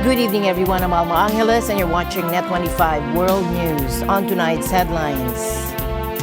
Good evening, everyone. I'm Alma Angeles, and you're watching NET25 World News. On tonight's headlines,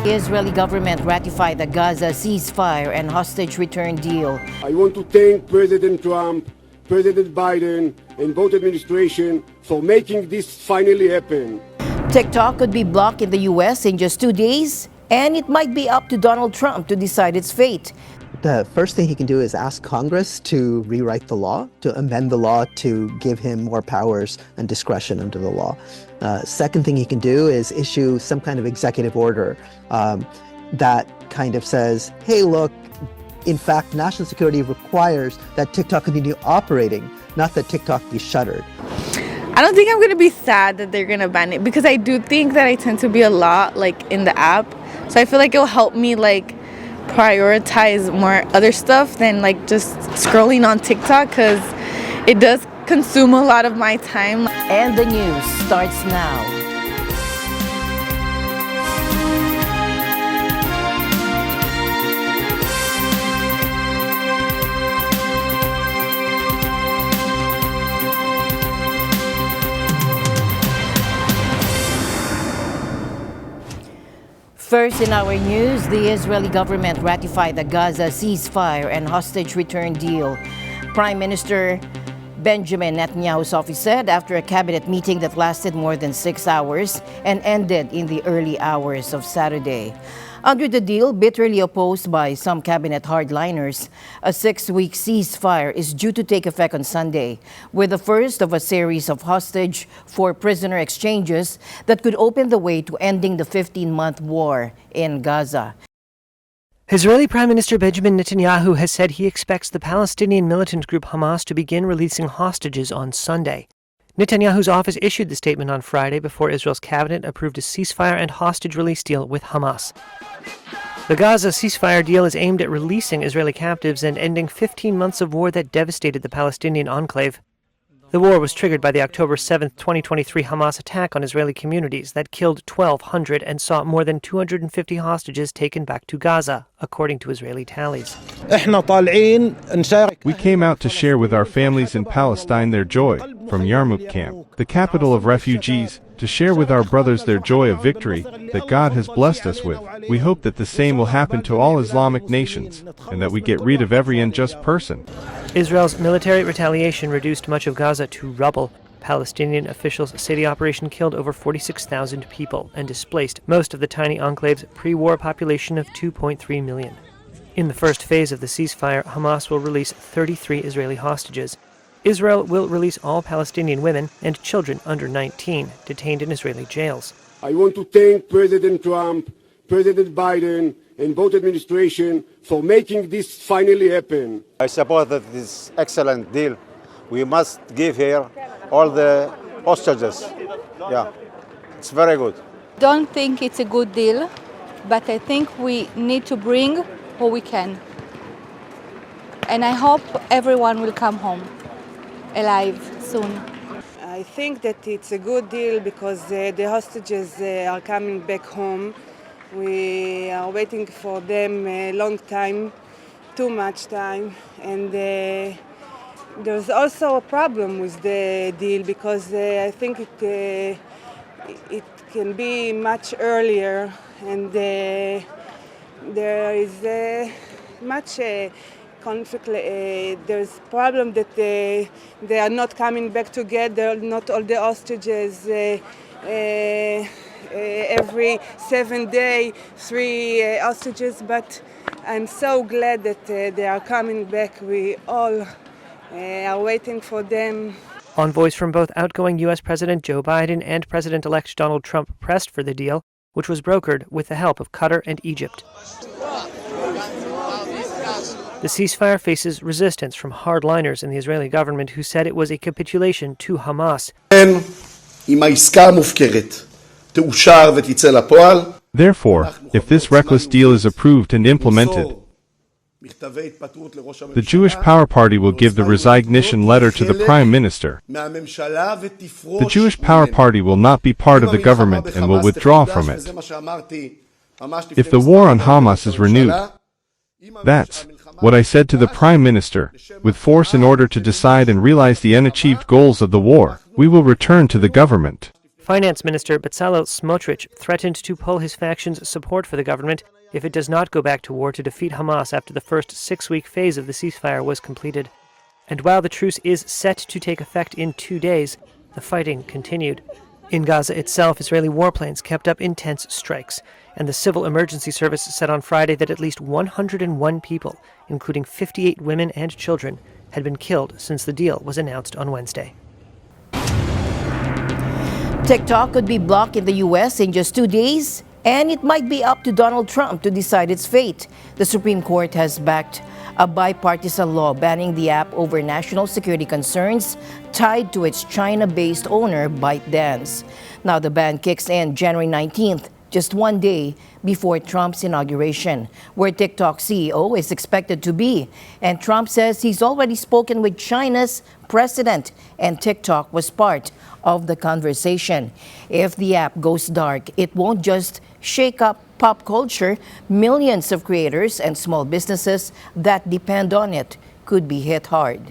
the Israeli government ratified the Gaza ceasefire and hostage return deal. I want to thank President Trump, President Biden, and both administration for making this finally happen. TikTok could be blocked in the U.S. in just 2 days, and it might be up to Donald Trump to decide its fate. The first thing he can do is ask Congress to rewrite the law, to amend the law to give him more powers and discretion under the law. Second thing he can do is issue some kind of executive order that kind of says, hey, look, in fact, national security requires that TikTok continue operating, not that TikTok be shuttered. I don't think I'm going to be sad that they're going to ban it, because I do think that I tend to be a lot in the app. So I feel like it'll help me prioritize more other stuff than just scrolling on TikTok, because it does consume a lot of my time. And the news starts now. First in our news, the Israeli government ratified the Gaza ceasefire and hostage return deal. Prime Minister Benjamin Netanyahu's office said after a cabinet meeting that lasted more than 6 hours and ended in the early hours of Saturday. Under the deal, bitterly opposed by some cabinet hardliners, a 6-week ceasefire is due to take effect on Sunday, with the first of a series of hostage for prisoner exchanges that could open the way to ending the 15-month war in Gaza. Israeli Prime Minister Benjamin Netanyahu has said he expects the Palestinian militant group Hamas to begin releasing hostages on Sunday. Netanyahu's office issued the statement on Friday before Israel's cabinet approved a ceasefire and hostage release deal with Hamas. The Gaza ceasefire deal is aimed at releasing Israeli captives and ending 15 months of war that devastated the Palestinian enclave. The war was triggered by the October 7, 2023 Hamas attack on Israeli communities that killed 1,200 and saw more than 250 hostages taken back to Gaza, according to Israeli tallies. We came out to share with our families in Palestine their joy from Yarmouk camp, the capital of refugees, to share with our brothers their joy of victory that God has blessed us with. We hope that the same will happen to all Islamic nations, and that we get rid of every unjust person. Israel's military retaliation reduced much of Gaza to rubble. Palestinian officials say the operation killed over 46,000 people and displaced most of the tiny enclave's pre-war population of 2.3 million. In the first phase of the ceasefire, Hamas will release 33 Israeli hostages. Israel will release all Palestinian women and children under 19 detained in Israeli jails. I want to thank President Trump, President Biden, and both administration for making this finally happen. I support that this excellent deal. We must give here all the hostages. Yeah, it's very good. Don't think it's a good deal, but I think we need to bring what we can. And I hope everyone will come home alive soon. I think that it's a good deal because the hostages are coming back home. We are waiting for them a long time, too much time, and there's also a problem with the deal because I think it can be much earlier, and there is much conflict. There's a problem that they are not coming back together, not all the hostages. Every 7 days, 3 hostages, but I'm so glad that they are coming back. We all are waiting for them. Envoys from both outgoing U.S. President Joe Biden and President-elect Donald Trump pressed for the deal, which was brokered with the help of Qatar and Egypt. The ceasefire faces resistance from hardliners in the Israeli government who said it was a capitulation to Hamas. Therefore, if this reckless deal is approved and implemented, the Jewish Power Party will give the resignation letter to the Prime Minister. The Jewish Power Party will not be part of the government and will withdraw from it. If the war on Hamas is renewed, that's what I said to the Prime Minister, with force in order to decide and realize the unachieved goals of the war. We will return to the government. Finance Minister Bezalel Smotrich threatened to pull his faction's support for the government if it does not go back to war to defeat Hamas after the first 6-week phase of the ceasefire was completed. And while the truce is set to take effect in 2 days, the fighting continued. In Gaza itself, Israeli warplanes kept up intense strikes, and the Civil Emergency Service said on Friday that at least 101 people, including 58 women and children, had been killed since the deal was announced on Wednesday. TikTok could be blocked in the U.S. in just 2 days, and it might be up to Donald Trump to decide its fate. The Supreme Court has backed a bipartisan law banning the app over national security concerns tied to its China-based owner, ByteDance. Now the ban kicks in January 19th, just 1 day before Trump's inauguration, where TikTok CEO is expected to be. And Trump says he's already spoken with China's president, and TikTok was part of the conversation. If the app goes dark, it won't just shake up pop culture. Millions of creators and small businesses that depend on it could be hit hard.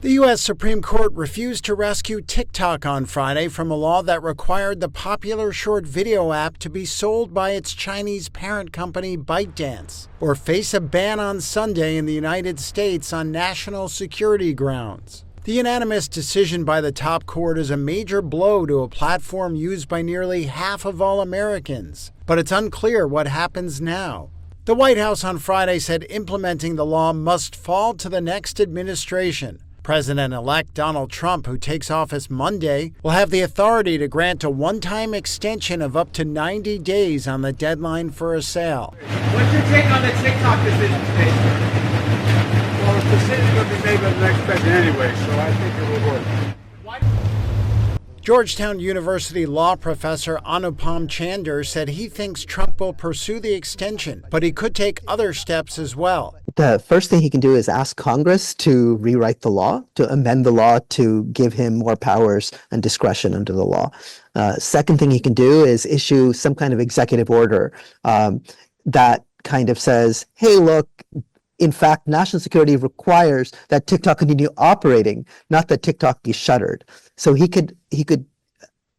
The U.S. Supreme Court refused to rescue TikTok on Friday from a law that required the popular short video app to be sold by its Chinese parent company ByteDance, or face a ban on Sunday in the United States on national security grounds. The unanimous decision by the top court is a major blow to a platform used by nearly half of all Americans, but it's unclear what happens now. The White House on Friday said implementing the law must fall to the next administration. President-elect Donald Trump, who takes office Monday, will have the authority to grant a one-time extension of up to 90 days on the deadline for a sale. What's your take on the TikTok decision today? Well, the decision will be made by the next president anyway, so I think it will work. Georgetown University law professor Anupam Chander said he thinks Trump will pursue the extension, but he could take other steps as well. The first thing he can do is ask Congress to rewrite the law, to amend the law to give him more powers and discretion under the law. Second thing he can do is issue some kind of executive order that kind of says, hey, look, in fact, national security requires that TikTok continue operating, not that TikTok be shuttered. So he could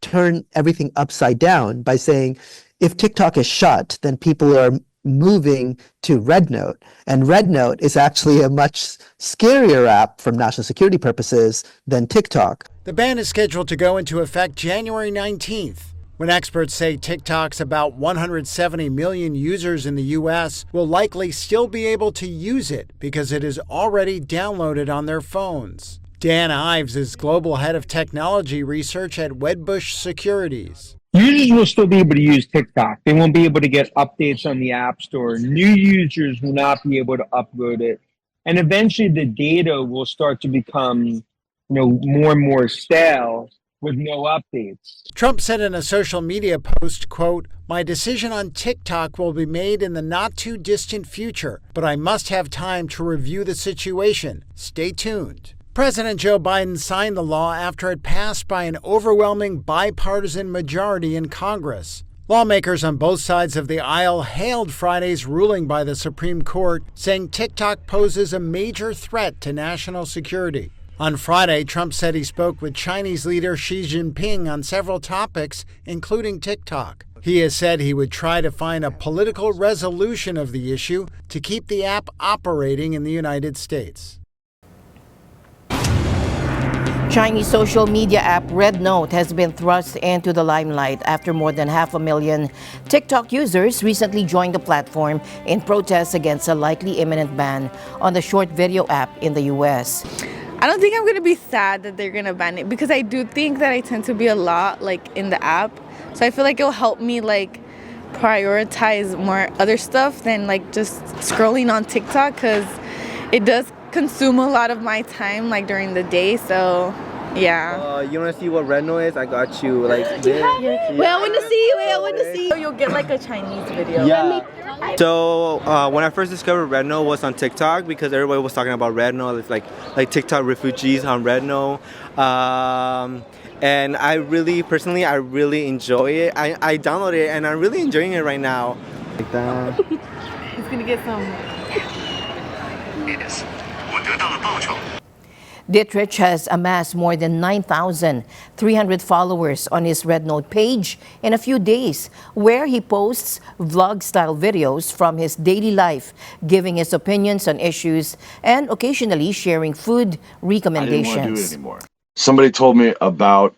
turn everything upside down by saying, if TikTok is shut, then people are moving to Rednote. And Rednote is actually a much scarier app from national security purposes than TikTok. The ban is scheduled to go into effect January 19th. When experts say TikTok's about 170 million users in the U.S. will likely still be able to use it because it is already downloaded on their phones. Dan Ives is global head of technology research at Wedbush Securities. Users will still be able to use TikTok. They won't be able to get updates on the App Store. New users will not be able to upload it. And eventually the data will start to become, more and more stale with no updates. Trump said in a social media post, quote, "My decision on TikTok will be made in the not too distant future, but I must have time to review the situation. Stay tuned." President Joe Biden signed the law after it passed by an overwhelming bipartisan majority in Congress. Lawmakers on both sides of the aisle hailed Friday's ruling by the Supreme Court, saying TikTok poses a major threat to national security. On Friday, Trump said he spoke with Chinese leader Xi Jinping on several topics, including TikTok. He has said he would try to find a political resolution of the issue to keep the app operating in the United States. Chinese social media app Rednote has been thrust into the limelight after more than 500,000 TikTok users recently joined the platform in protest against a likely imminent ban on the short video app in the U.S. I don't think I'm going to be sad that they're going to ban it because I do think that I tend to be a lot in the app. So I feel like it'll help me prioritize more other stuff than just scrolling on TikTok because it does consume a lot of my time during the day. So yeah. You want to see what Rednote is? I got you this. Wait, I want to see. I want to see. You'll get a Chinese video. Yeah. So when I first discovered Rednote was on TikTok because everybody was talking about Rednote. It's like TikTok refugees on Rednote. And I really enjoy it. I downloaded it and I'm really enjoying it right now. Like that. He's gonna get some Dietrich has amassed more than 9,300 followers on his Rednote page in a few days, where he posts vlog-style videos from his daily life, giving his opinions on issues and occasionally sharing food recommendations. I didn't want to do it anymore. Somebody told me about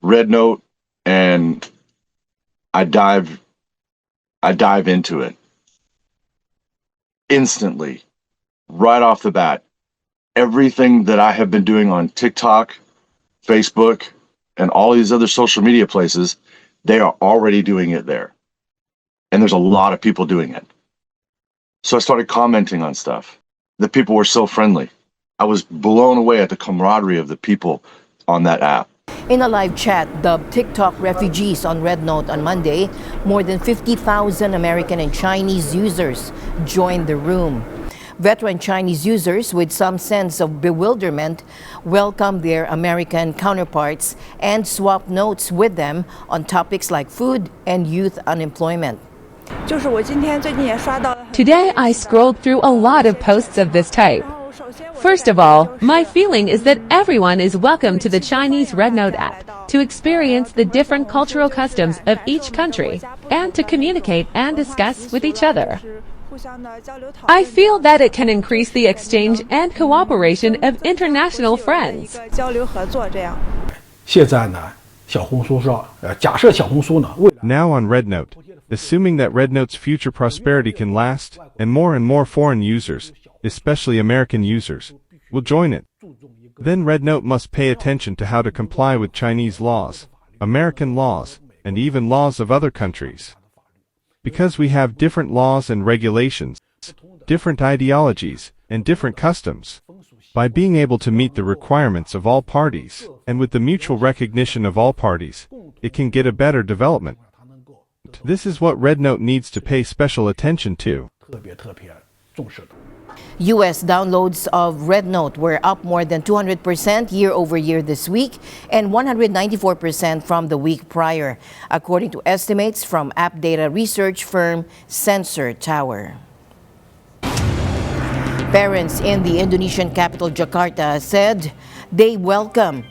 Rednote, and I dive into it instantly, right off the bat. Everything that I have been doing on TikTok, Facebook, and all these other social media places, they are already doing it there. And there's a lot of people doing it. So I started commenting on stuff. The people were so friendly. I was blown away at the camaraderie of the people on that app. In a live chat dubbed TikTok Refugees on Rednote on Monday, more than 50,000 American and Chinese users joined the room. Veteran Chinese users with some sense of bewilderment welcomed their American counterparts and swapped notes with them on topics like food and youth unemployment. Today I scrolled through a lot of posts of this type. First of all, my feeling is that everyone is welcome to the Chinese Rednote app to experience the different cultural customs of each country and to communicate and discuss with each other. I feel that it can increase the exchange and cooperation of international friends. Now on Rednote, assuming that Rednote's future prosperity can last, and more foreign users, especially American users, will join it, then Rednote must pay attention to how to comply with Chinese laws, American laws, and even laws of other countries. Because we have different laws and regulations, different ideologies, and different customs. By being able to meet the requirements of all parties, and with the mutual recognition of all parties, it can get a better development. This is what Rednote needs to pay special attention to. U.S. downloads of Rednote were up more than 200% year-over-year this week and 194% from the week prior, according to estimates from app data research firm Sensor Tower. Parents in the Indonesian capital Jakarta said they welcome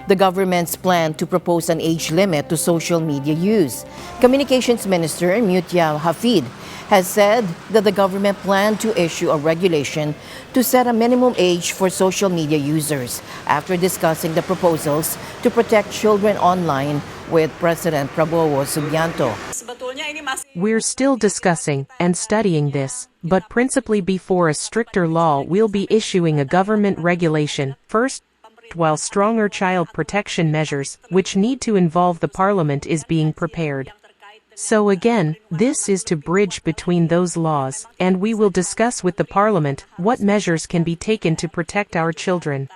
the government's plan to propose an age limit to social media use. Communications Minister Mutia Hafid has said that the government planned to issue a regulation to set a minimum age for social media users after discussing the proposals to protect children online with President Prabowo Subianto. We're still discussing and studying this, but principally before a stricter law we'll be issuing a government regulation first, while stronger child protection measures, which need to involve the parliament, is being prepared. So again, this is to bridge between those laws, and we will discuss with the parliament what measures can be taken to protect our children.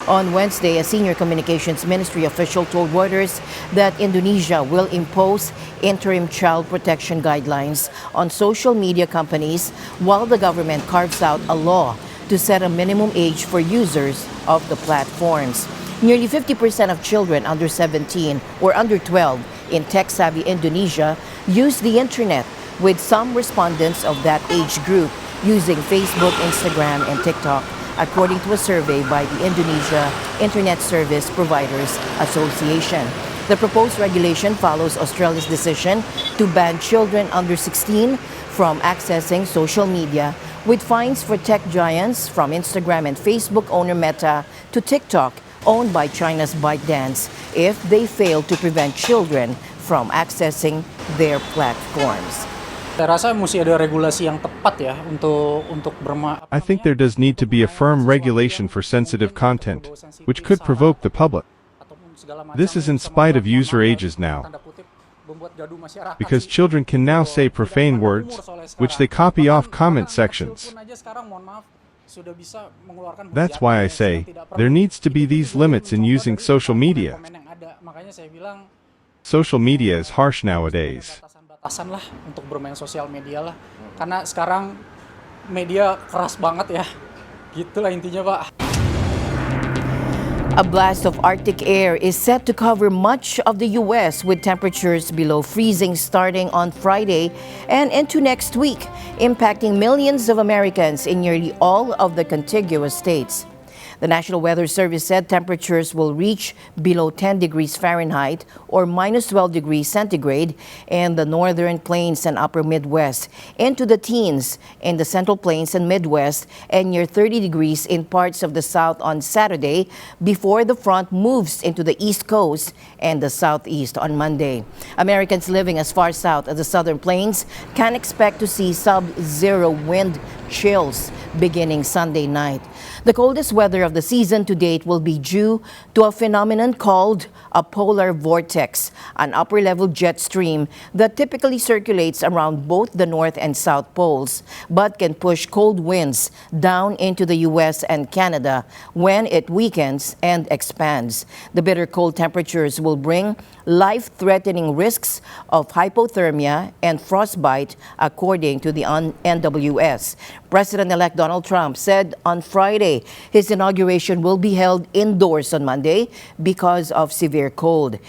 On Wednesday, a senior communications ministry official told Reuters that Indonesia will impose interim child protection guidelines on social media companies while the government carves out a law to set a minimum age for users of the platforms. Nearly 50% of children under 17 or under 12 in tech-savvy Indonesia use the internet, with some respondents of that age group using Facebook, Instagram, and TikTok, according to a survey by the Indonesia Internet Service Providers Association. The proposed regulation follows Australia's decision to ban children under 16 from accessing social media, with fines for tech giants from Instagram and Facebook owner Meta to TikTok, owned by China's ByteDance, if they fail to prevent children from accessing their platforms. I think there does need to be a firm regulation for sensitive content, which could provoke the public. This is in spite of user ages now, because children can now say profane words, which they copy off comment sections. That's why I say, there needs to be these limits in using social media. Social media is harsh nowadays. Karena sekarang media keras banget ya. Gitulah intinya, Pak. A blast of Arctic air is set to cover much of the U.S. with temperatures below freezing starting on Friday and into next week, impacting millions of Americans in nearly all of the contiguous states. The National Weather Service said temperatures will reach below 10 degrees Fahrenheit or minus 12 degrees centigrade in the northern plains and upper Midwest, into the teens in the central plains and Midwest, and near 30 degrees in parts of the South on Saturday before the front moves into the East Coast and the Southeast on Monday. Americans living as far south as the Southern Plains can expect to see sub-zero wind chills beginning Sunday night. The coldest weather of the season to date will be due to a phenomenon called a polar vortex, an upper-level jet stream that typically circulates around both the North and South poles, but can push cold winds down into the U.S. and Canada when it weakens and expands. The bitter cold temperatures will bring life-threatening risks of hypothermia and frostbite, according to the NWS. President-elect Donald Trump said on Friday his inauguration will be held indoors on Monday because of severe cold.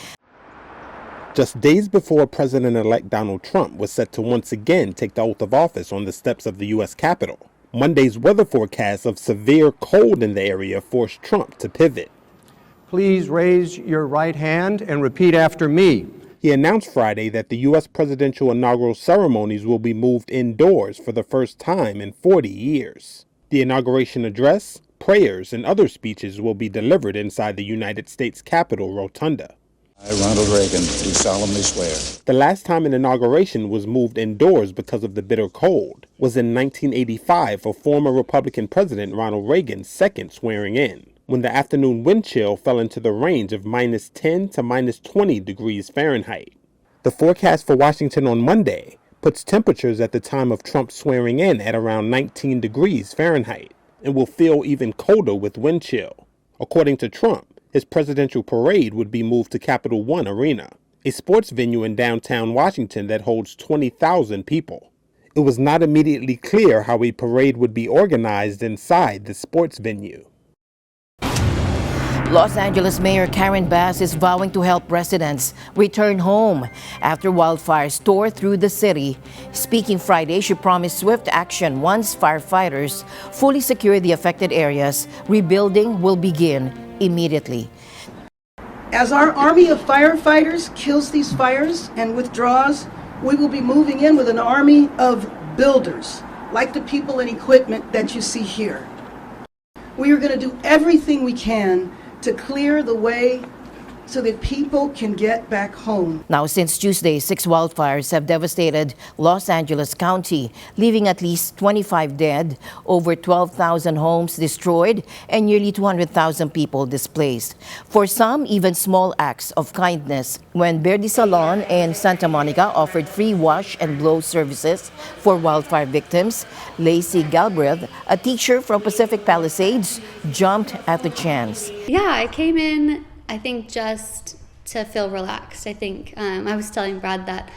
Just days before President-elect Donald Trump was set to once again take the oath of office on the steps of the U.S. Capitol, Monday's weather forecast of severe cold in the area forced Trump to pivot. Please raise your right hand and repeat after me. He announced Friday that the U.S. presidential inaugural ceremonies will be moved indoors for the first time in 40 years. The inauguration address, prayers, and other speeches will be delivered inside the United States Capitol rotunda. I, Ronald Reagan, do solemnly swear. The last time an inauguration was moved indoors because of the bitter cold was in 1985 for former Republican President Ronald Reagan's second swearing in, when the afternoon wind chill fell into the range of minus 10 to minus 20 degrees Fahrenheit. The forecast for Washington on Monday puts temperatures at the time of Trump's swearing in at around 19 degrees Fahrenheit and will feel even colder with wind chill. According to Trump, his presidential parade would be moved to Capital One Arena, a sports venue in downtown Washington that holds 20,000 people. It was not immediately clear how a parade would be organized inside the sports venue. Los Angeles Mayor Karen Bass is vowing to help residents return home after wildfires tore through the city. Speaking Friday, she promised swift action once firefighters fully secure the affected areas. Rebuilding will begin immediately. As our army of firefighters kills these fires and withdraws, we will be moving in with an army of builders, like the people and equipment that you see here. We are going to do everything we can to clear the way so that people can get back home. Now, since Tuesday, 6 wildfires have devastated Los Angeles County, leaving at least 25 dead, over 12,000 homes destroyed, and nearly 200,000 people displaced. For some, even small acts of kindness. When Verde Salon in Santa Monica offered free wash and blow services for wildfire victims, Lacey Galbraith, a teacher from Pacific Palisades, jumped at the chance. Yeah, I came in, I think, just to feel relaxed. I think I was telling Brad that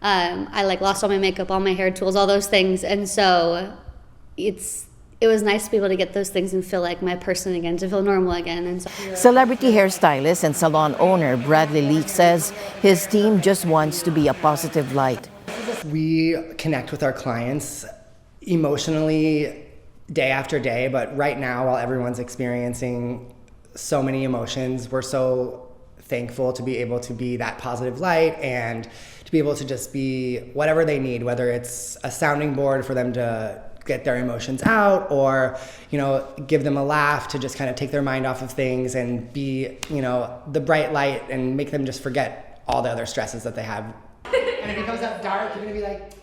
I lost all my makeup, all my hair tools, all those things, and so it was nice to be able to get those things and feel like my person again, to feel normal again. And so, celebrity hairstylist and salon owner Bradley Leak says his team just wants to be a positive light. We connect with our clients emotionally day after day, but right now, while everyone's experiencing so many emotions, we're so thankful to be able to be that positive light and to be able to just be whatever they need, whether it's a sounding board for them to get their emotions out, or give them a laugh to just kind of take their mind off of things and be the bright light and make them just forget all the other stresses that they have. And if it comes up dark, you're gonna be like,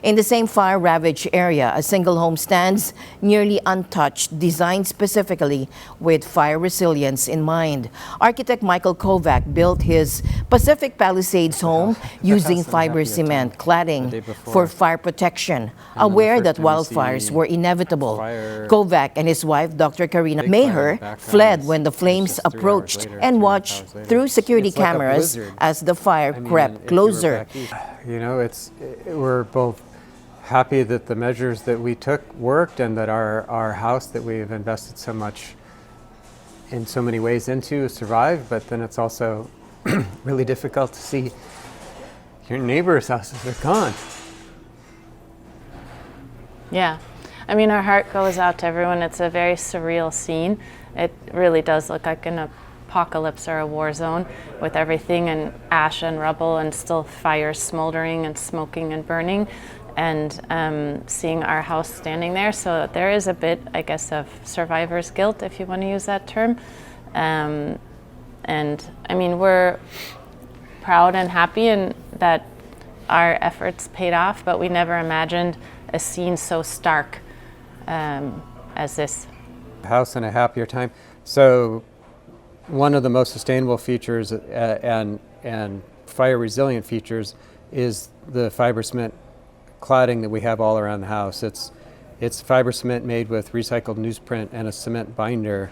In the same fire-ravaged area, a single home stands nearly untouched, designed specifically with fire resilience in mind. Architect Michael Kovac built his Pacific Palisades home using fiber cement cladding for fire protection, aware that wildfires were inevitable. Kovac and his wife, Dr. Karina Maher, fled when the flames approached and watched through security cameras as the fire crept closer. You know, we're both happy that the measures that we took worked and that our house that we've invested so much in so many ways into survive, but then it's also really difficult to see your neighbors' houses are gone. Yeah. I mean, our heart goes out to everyone. It's a very surreal scene. It really does look like an apocalypse or a war zone with everything in ash and rubble and still fires smoldering and smoking and burning, and seeing our house standing there. So there is a bit, I guess, of survivor's guilt, if you want to use that term. And I mean, we're proud and happy and that our efforts paid off, but we never imagined a scene so stark as this. House in a happier time. So one of the most sustainable features and fire resilient features is the fiber cement cladding that we have all around the house. It's fiber cement made with recycled newsprint and a cement binder.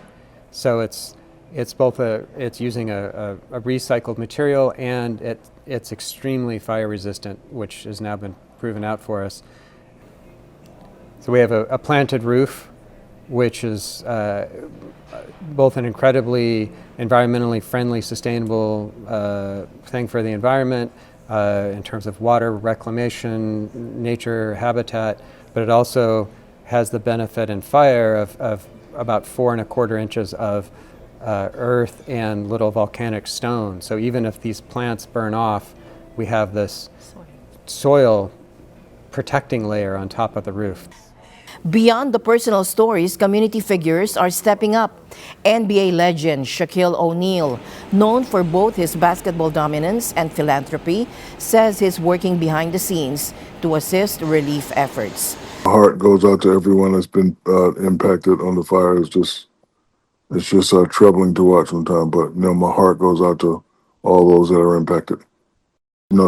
So it's using a recycled material, and it's extremely fire resistant, which has now been proven out for us. So we have a planted roof, which is both an incredibly environmentally friendly, sustainable thing for the environment in terms of water reclamation, nature, habitat, but it also has the benefit in fire of about 4¼ inches of earth and little volcanic stone. So even if these plants burn off, we have this soil protecting layer on top of the roof. Beyond the personal stories, community figures are stepping up. NBA legend Shaquille O'Neal, known for both his basketball dominance and philanthropy, says he's working behind the scenes to assist relief efforts. My heart goes out to everyone that's been impacted on the fire. It's just troubling to watch sometimes, but my heart goes out to all those that are impacted.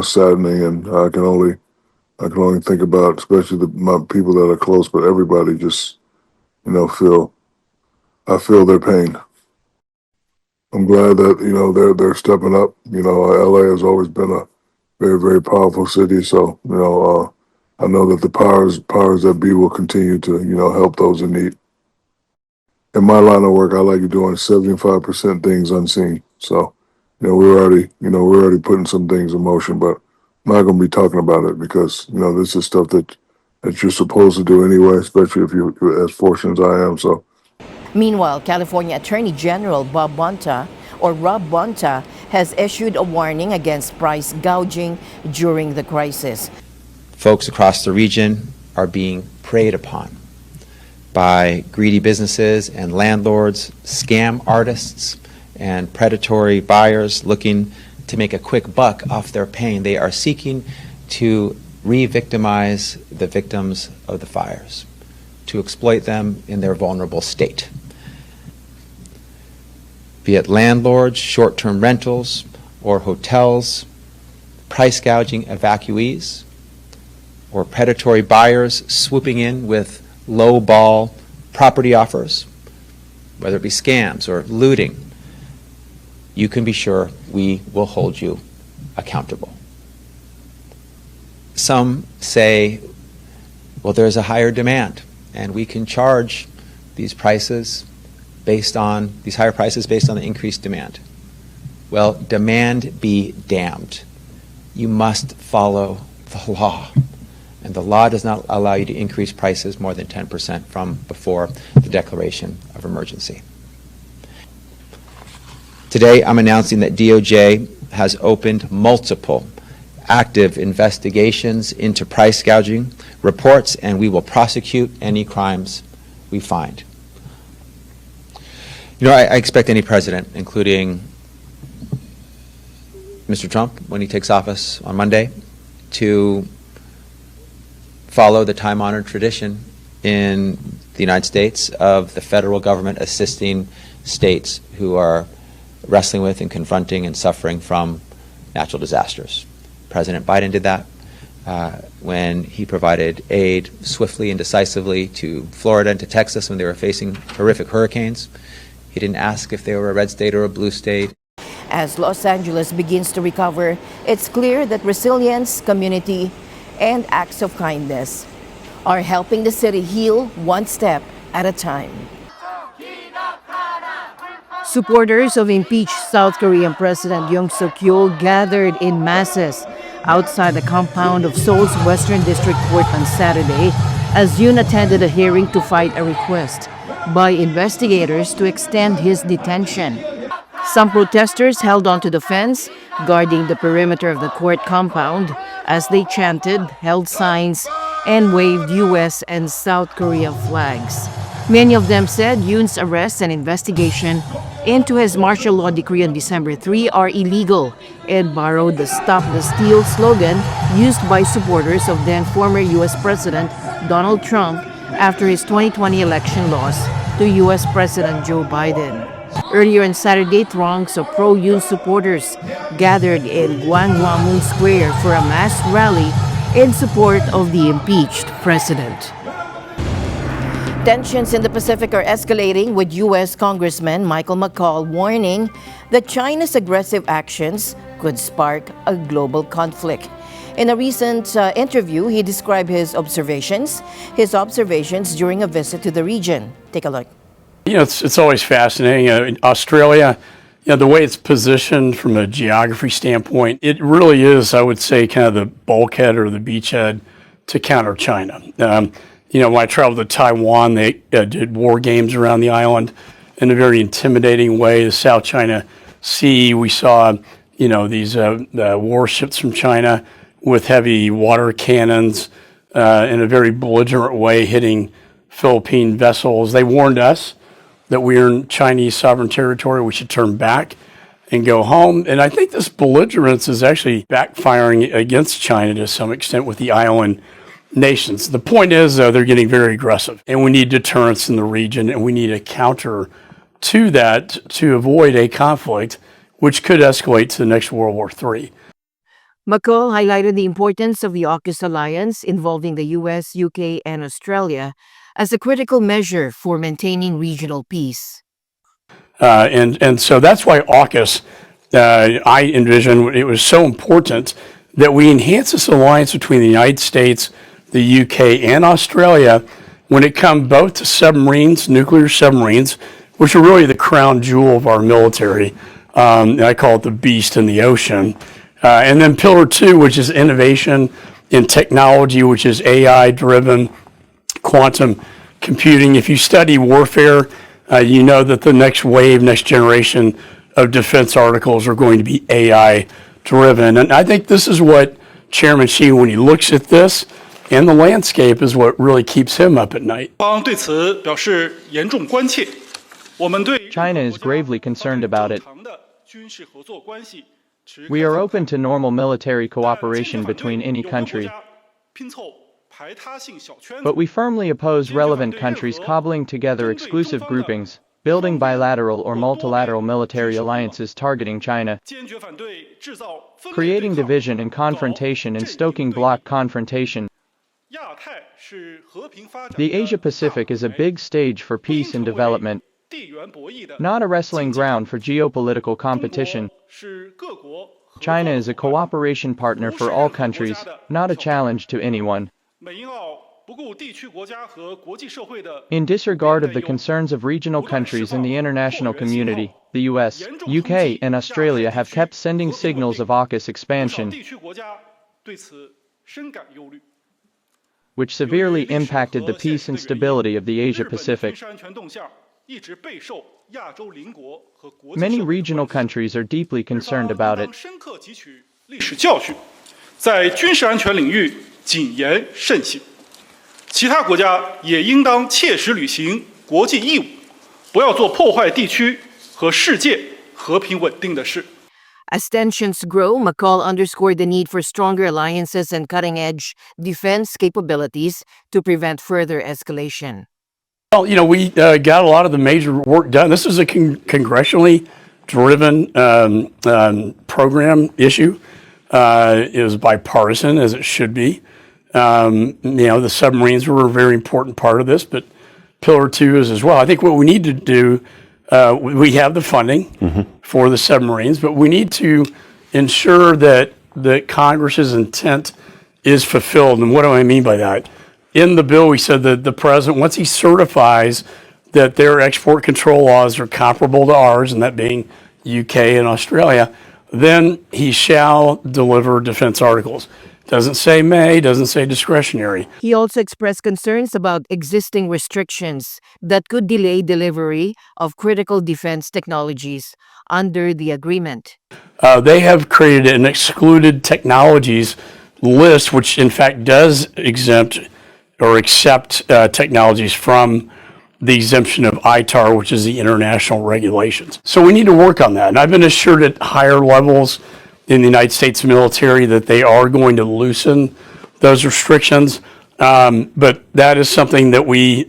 Saddening, and I can only think about, especially my people that are close, but everybody just, I feel their pain. I'm glad that, they're stepping up. LA has always been a very, very powerful city. So, I know that the powers that be will continue to, help those in need. In my line of work, I like doing 75% things unseen. So, we're already putting some things in motion, but I'm not going to be talking about it because, this is stuff that you're supposed to do anyway, especially if you're as fortunate as I am. So. Meanwhile, California Attorney General Rob Bonta, has issued a warning against price gouging during the crisis. Folks across the region are being preyed upon by greedy businesses and landlords, scam artists, and predatory buyers looking to make a quick buck off their pain. They are seeking to re-victimize the victims of the fires, to exploit them in their vulnerable state. Be it landlords, short-term rentals, or hotels, price gouging evacuees, or predatory buyers swooping in with low-ball property offers, whether it be scams or looting, you can be sure we will hold you accountable. Some say, well, there's a higher demand, and we can charge these higher prices based on the increased demand. Well, demand be damned. You must follow the law. And the law does not allow you to increase prices more than 10% from before the declaration of emergency. Today, I'm announcing that DOJ has opened multiple active investigations into price gouging reports, and we will prosecute any crimes we find. I expect any president, including Mr. Trump, when he takes office on Monday, to follow the time-honored tradition in the United States of the federal government assisting states who are wrestling with and confronting and suffering from natural disasters. President Biden did that when he provided aid swiftly and decisively to Florida and to Texas when they were facing horrific hurricanes. He didn't ask if they were a red state or a blue state. As Los Angeles begins to recover, it's clear that resilience, community, and acts of kindness are helping the city heal one step at a time. Supporters of impeached South Korean President Yoon Suk-yeol gathered in masses outside the compound of Seoul's Western District Court on Saturday as Yoon attended a hearing to fight a request by investigators to extend his detention. Some protesters held onto the fence, guarding the perimeter of the court compound as they chanted, held signs, and waved U.S. and South Korea flags. Many of them said Yoon's arrest and investigation into his martial law decree on December 3 are illegal and borrowed the Stop the Steal slogan used by supporters of then former U.S. President Donald Trump after his 2020 election loss to U.S. President Joe Biden. Earlier on Saturday, throngs of pro-Yoon supporters gathered in Gwanghwamun Square for a mass rally in support of the impeached president. Tensions in the Pacific are escalating, with U.S. Congressman Michael McCaul warning that China's aggressive actions could spark a global conflict. In a recent interview, he described his observations during a visit to the region. Take a look. It's always fascinating. In Australia, the way it's positioned from a geography standpoint, it really is, I would say, kind of the bulkhead or the beachhead to counter China. When I traveled to Taiwan, they did war games around the island in a very intimidating way. The South China Sea, we saw, these warships from China with heavy water cannons in a very belligerent way hitting Philippine vessels. They warned us that we are in Chinese sovereign territory, we should turn back and go home. And I think this belligerence is actually backfiring against China to some extent with the island nations. The point is, though, they're getting very aggressive, and we need deterrence in the region, and we need a counter to that to avoid a conflict which could escalate to the next World War III. McCaul highlighted the importance of the AUKUS alliance involving the U.S., UK, and Australia as a critical measure for maintaining regional peace. And so that's why AUKUS, I envision it was so important that we enhance this alliance between the United States, the UK, and Australia when it comes both to submarines, nuclear submarines, which are really the crown jewel of our military. I call it the beast in the ocean. And then Pillar 2, which is innovation in technology, which is AI-driven, quantum computing. If you study warfare, you know that the next wave, next generation of defense articles are going to be AI-driven. And I think this is what Chairman Xi, when he looks at this and the landscape, is what really keeps him up at night. China is gravely concerned about it. We are open to normal military cooperation between any country, but we firmly oppose relevant countries cobbling together exclusive groupings, building bilateral or multilateral military alliances targeting China, creating division and confrontation and stoking bloc confrontation. The Asia-Pacific is a big stage for peace and development, not a wrestling ground for geopolitical competition. China is a cooperation partner for all countries, not a challenge to anyone. In disregard of the concerns of regional countries and the international community, the US, UK, and Australia have kept sending signals of AUKUS expansion, which severely impacted the peace and stability of the Asia-Pacific. Many regional countries are deeply concerned about it. As tensions grow, McCaul underscored the need for stronger alliances and cutting-edge defense capabilities to prevent further escalation. Well, we got a lot of the major work done. This is a congressionally driven program issue. It was bipartisan, as it should be. The submarines were a very important part of this, but Pillar 2 is as well. I think what we need to do, we have the funding for the submarines, but we need to ensure that Congress's intent is fulfilled. And what do I mean by that? In the bill, we said that the president, once he certifies that their export control laws are comparable to ours, and that being UK and Australia, then he shall deliver defense articles. Doesn't say may, doesn't say discretionary. He also expressed concerns about existing restrictions that could delay delivery of critical defense technologies under the agreement. They have created an excluded technologies list, which in fact does exempt or accept technologies from the exemption of ITAR, which is the international regulations. So we need to work on that. And I've been assured at higher levels in the United States military that they are going to loosen those restrictions. But that is something that we,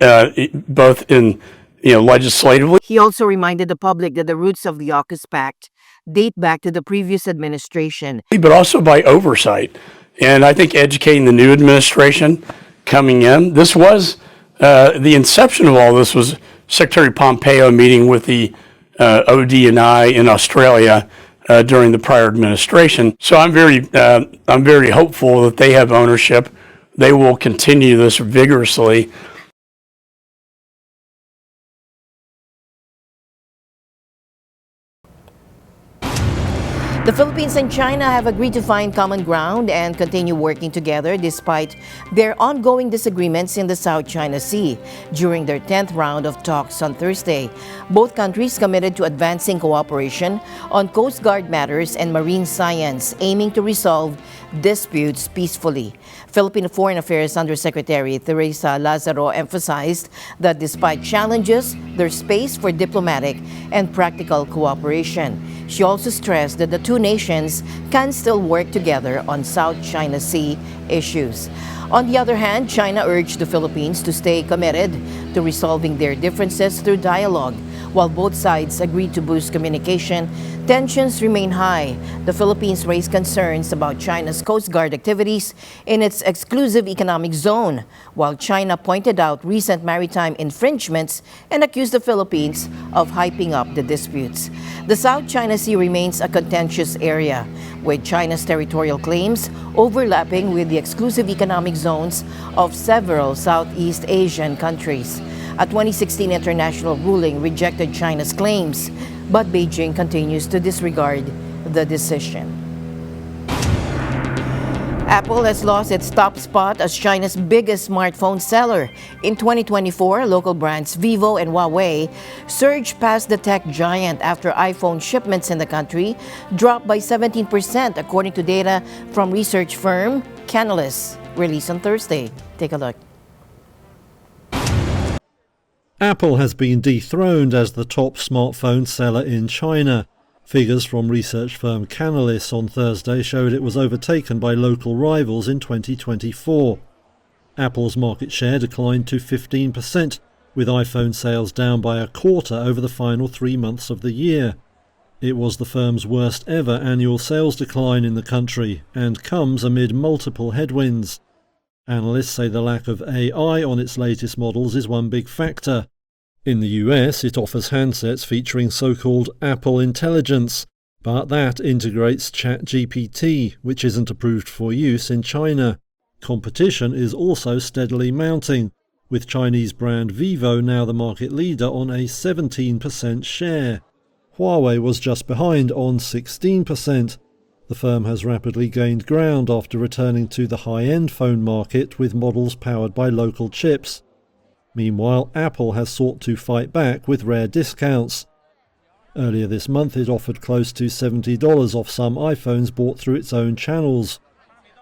both in, legislatively. He also reminded the public that the roots of the AUKUS Pact date back to the previous administration. But also by oversight. And I think educating the new administration coming in, this was, the inception of all this was Secretary Pompeo meeting with the ODNI in Australia during the prior administration. So I'm very hopeful that they have ownership. They will continue this vigorously. The Philippines and China have agreed to find common ground and continue working together despite their ongoing disagreements in the South China Sea during their 10th round of talks on Thursday. Both countries committed to advancing cooperation on Coast Guard matters and marine science, aiming to resolve disputes peacefully. Philippine Foreign Affairs Undersecretary Teresa Lazaro emphasized that despite challenges, there's space for diplomatic and practical cooperation. She also stressed that the two nations can still work together on South China Sea issues. On the other hand, China urged the Philippines to stay committed to resolving their differences through dialogue. While both sides agreed to boost communication, tensions remain high. The Philippines raised concerns about China's Coast Guard activities in its exclusive economic zone, while China pointed out recent maritime infringements and accused the Philippines of hyping up the disputes. The South China Sea remains a contentious area, with China's territorial claims overlapping with the exclusive economic zones of several Southeast Asian countries. A 2016 international ruling rejected China's claims, but Beijing continues to disregard the decision. Apple has lost its top spot as China's biggest smartphone seller. In 2024, local brands Vivo and Huawei surged past the tech giant after iPhone shipments in the country dropped by 17%, according to data from research firm Canalys, released on Thursday. Take a look. Apple has been dethroned as the top smartphone seller in China. Figures from research firm Canalys on Thursday showed it was overtaken by local rivals in 2024. Apple's market share declined to 15%, with iPhone sales down by a quarter over the final 3 months of the year. It was the firm's worst ever annual sales decline in the country and comes amid multiple headwinds. Analysts say the lack of AI on its latest models is one big factor. In the US, it offers handsets featuring so-called Apple Intelligence, but that integrates ChatGPT, which isn't approved for use in China. Competition is also steadily mounting, with Chinese brand Vivo now the market leader on a 17% share. Huawei was just behind on 16%. The firm has rapidly gained ground after returning to the high-end phone market with models powered by local chips. Meanwhile, Apple has sought to fight back with rare discounts. Earlier this month, it offered close to $70 off some iPhones bought through its own channels.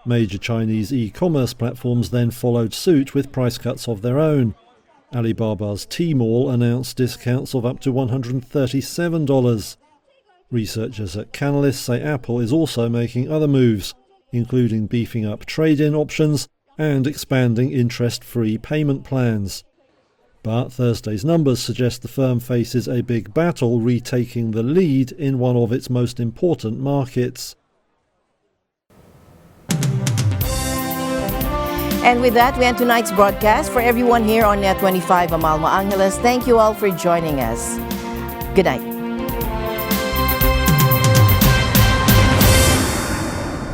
Major Chinese e-commerce platforms then followed suit with price cuts of their own. Alibaba's Tmall announced discounts of up to $137. Researchers at Canalys say Apple is also making other moves, including beefing up trade-in options and expanding interest-free payment plans. But Thursday's numbers suggest the firm faces a big battle retaking the lead in one of its most important markets. And with that, we end tonight's broadcast. For everyone here on NET25, I'm Alma Angeles. Thank you all for joining us. Good night.